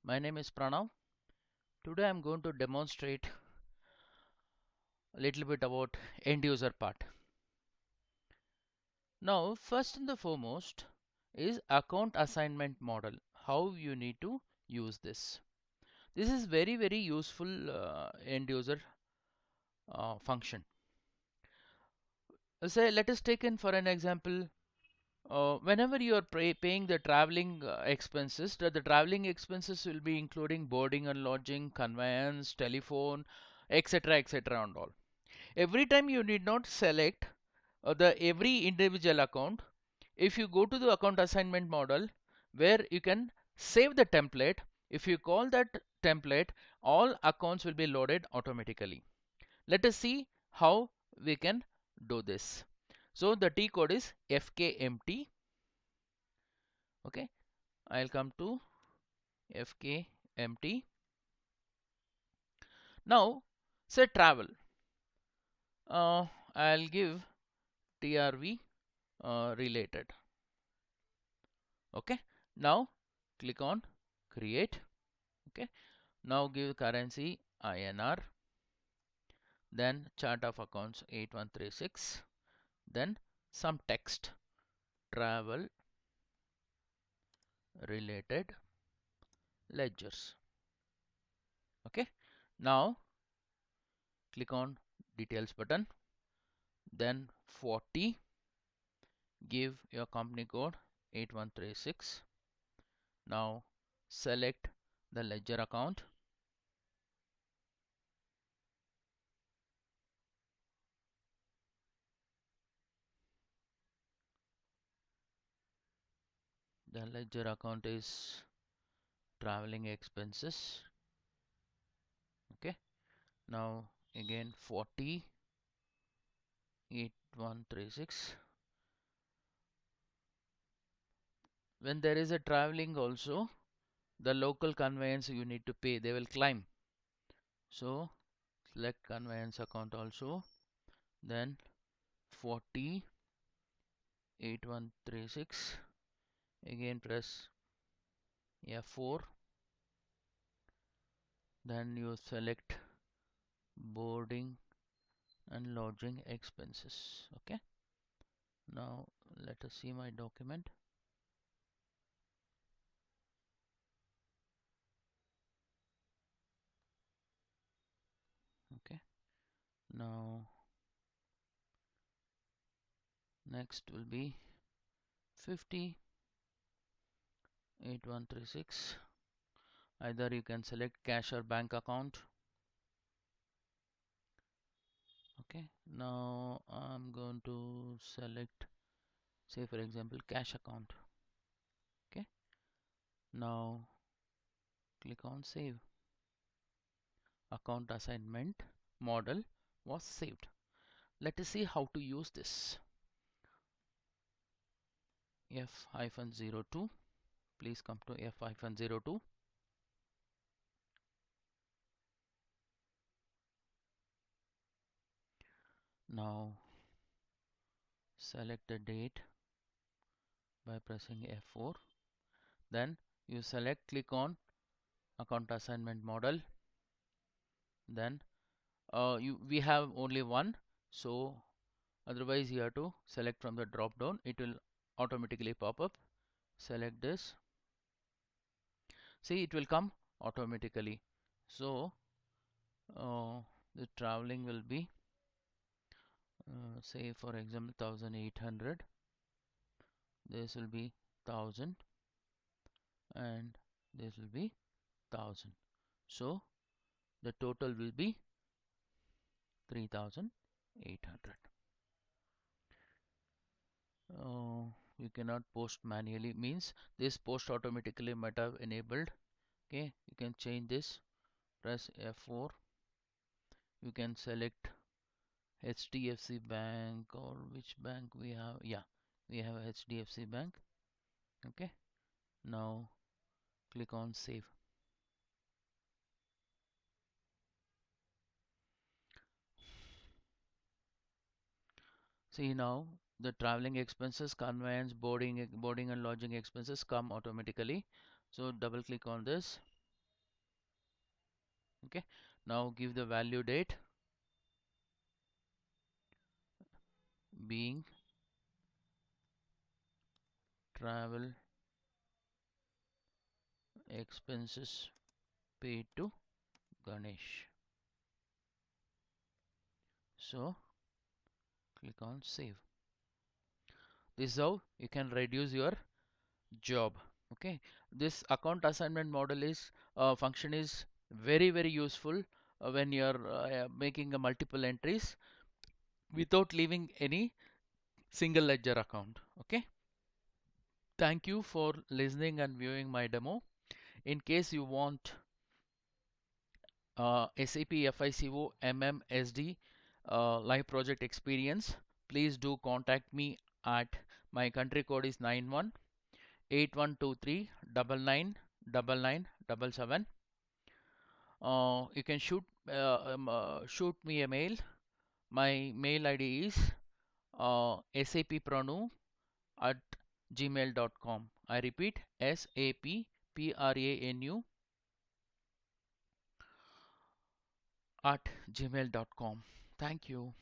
My name is Pranav. Today I'm going to demonstrate a little bit about end user part. Now, first and the foremost is account assignment model. How you need to use this. This is very useful end user function. Say, let us take in for an example. Whenever you are paying the traveling expenses, the traveling expenses will be including boarding and lodging, conveyance, telephone, etc. and all. Every time you need not select the every individual account. If you go to the account assignment model where you can save the template, if you call that template, all accounts will be loaded automatically. Let us see how we can do this. So the T code is fkmt. Okay, I'll come to fkmt. Now say travel. I'll give trv related. Okay, now click on create. Okay, now give currency INR, then chart of accounts 8136, then some text travel related ledgers. Okay, now click on details button, then 40, give your company code 8136. Now select the ledger account. The ledger account is traveling expenses. Okay, now again 40 8136. When there is a traveling also, the local conveyance you need to pay, they will climb. So select conveyance account also, then 40 8136, again press F4, then you select boarding and lodging expenses. Okay, now let us see my document. Okay, now next will be 50 8136. Either you can select cash or bank account. Okay, now I'm going to select, say for example, cash account. Okay, now click on save. Account assignment model was saved. Let us see how to use this. F-02, please come to F-02. Now select the date by pressing F4. Then you select, click on account assignment model. Then we have only one, so otherwise you have to select from the drop down. It will automatically pop up. Select this. See, it will come automatically. So the traveling will be say for example 1800. This will be 1000 and this will be 1000. So the total will be 3800. You cannot post manually, means this post automatically might have enabled. Okay, you can change this. Press F4. You can select HDFC Bank, or which bank we have. Yeah, we have HDFC Bank. Okay, now click on save. See, now the traveling expenses, conveyance, boarding and lodging expenses come automatically. So double click on this. Okay, now give the value date being travel expenses paid to Ganesh. So click on save. This is how you can reduce your job. Okay, this account assignment model is function is very useful when you're making a multiple entries without leaving any single ledger account. Okay, thank you for listening and viewing my demo. In case you want SAP FICO MMSD live project experience, please do contact me at my country code is 918123999977. You can shoot me a mail. My mail ID is sappranu at gmail.com. I repeat, sappranu at gmail.com. Thank you.